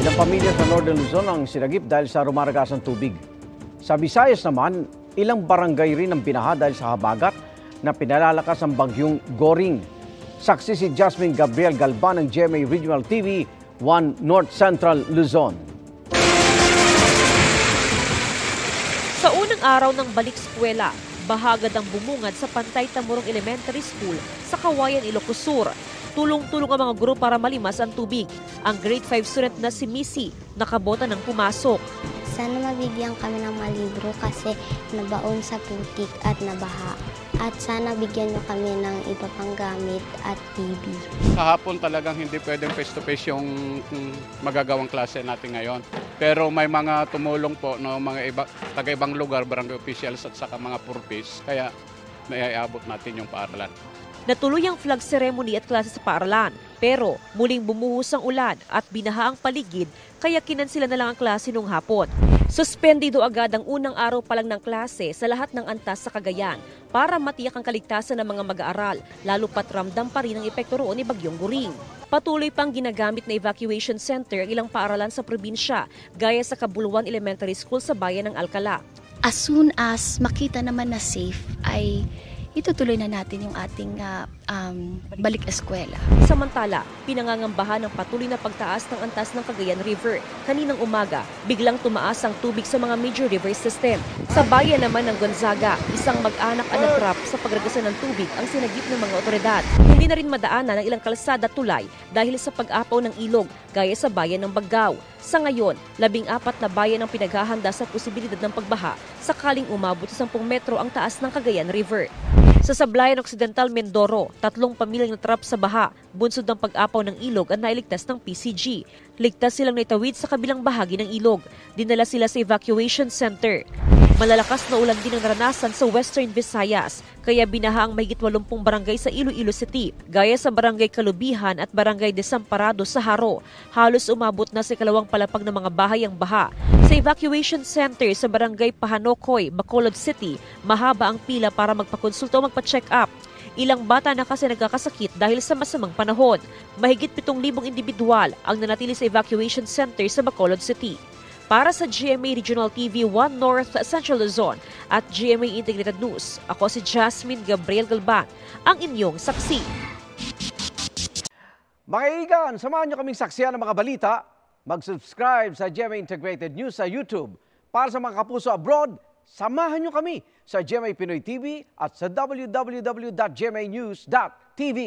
Ilang pamilya sa Northern Luzon ang sinagip dahil sa rumaragasang tubig. Sa Visayas naman, ilang barangay rin ang binaha dahil sa habagat na pinalalakas ang bagyong Goring. Saksi si Jasmine Gabriel Galban ng GMA Regional TV 1 North Central Luzon. Sa unang araw ng balik eskwela, bahagad ang bumungad sa Pantay Tamurong Elementary School sa Kawayan, Ilocos Sur. Tulong-tulong ang mga guro para malimas ang tubig. Ang grade 5 student na si Missy nakabota ng pumasok. Sana mabigyan kami ng malibro kasi nabaon sa putik at nabaha. At sana bigyan nyo kami ng iba pang gamit at TV. Kahapon talagang hindi pwedeng face-to-face yung magagawang klase natin ngayon. Pero may mga tumulong po, no, mga taga-ibang lugar, barangay officials at saka mga purpose. Kaya naiabot natin yung paaralan. Natuloy ang flag ceremony at klase sa paaralan. Pero muling bumuhos ang ulan at binaha ang paligid kaya kinansila na lang ang klase nung hapon. Suspendido agad ang unang araw pa lang ng klase sa lahat ng antas sa Cagayan para matiyak ang kaligtasan ng mga mag-aaral, lalo pat ramdam pa rin ang epekto roon ni Bagyong Goring. Patuloy pang ginagamit na evacuation center ang ilang paaralan sa probinsya, gaya sa Kabuluan Elementary School sa bayan ng Alcala. As soon as makita naman na safe, ay itutuloy na natin yung ating balik eskwela. Samantala, pinangangambahan ng patuloy na pagtaas ng antas ng Cagayan River. Kaninang umaga, biglang tumaas ang tubig sa mga major river system. Sa bayan naman ng Gonzaga, isang mag-anak ang natrap sa pagragasan ng tubig ang sinagip ng mga otoridad. Hindi na rin madaanan ng ilang kalsada tulay dahil sa pag-apaw ng ilog, gaya sa bayan ng Baggao. Sa ngayon, 14 na bayan ang pinaghahanda sa posibilidad ng pagbaha sakaling umabot sa 10 metro ang taas ng Cagayan River. Sa Sablayan Occidental, Mindoro, 3 pamilyang natrap sa baha, bunsod ng pag-apaw ng ilog at nailigtas ng PCG. Ligtas silang naitawid sa kabilang bahagi ng ilog. Dinala sila sa evacuation center. Malalakas na ulan din ang naranasan sa Western Visayas, kaya binaha ang mahigit 80 barangay sa Iloilo City, gaya sa Barangay Kalubihan at Barangay Desamparado sa Haro. Halos umabot na sa ikalawang palapag ng mga bahay ang baha. Sa evacuation center sa Barangay Pahanokoy, Bacolod City, mahaba ang pila para magpakonsulta o magpa-check up. Ilang bata na kasi nagkakasakit dahil sa masamang panahon. Mahigit 7,000 individual ang nanatili sa evacuation center sa Bacolod City. Para sa GMA Regional TV 1 North Central Luzon at GMA Integrated News, ako si Jasmine Gabriel Galban, ang inyong saksi. Mga kaibigan, samahan nyo kaming saksiyan ng mga balita. Mag-subscribe sa GMA Integrated News sa YouTube. Para sa mga kapuso abroad, samahan nyo kami sa GMA Pinoy TV at sa www.gmanews.tv.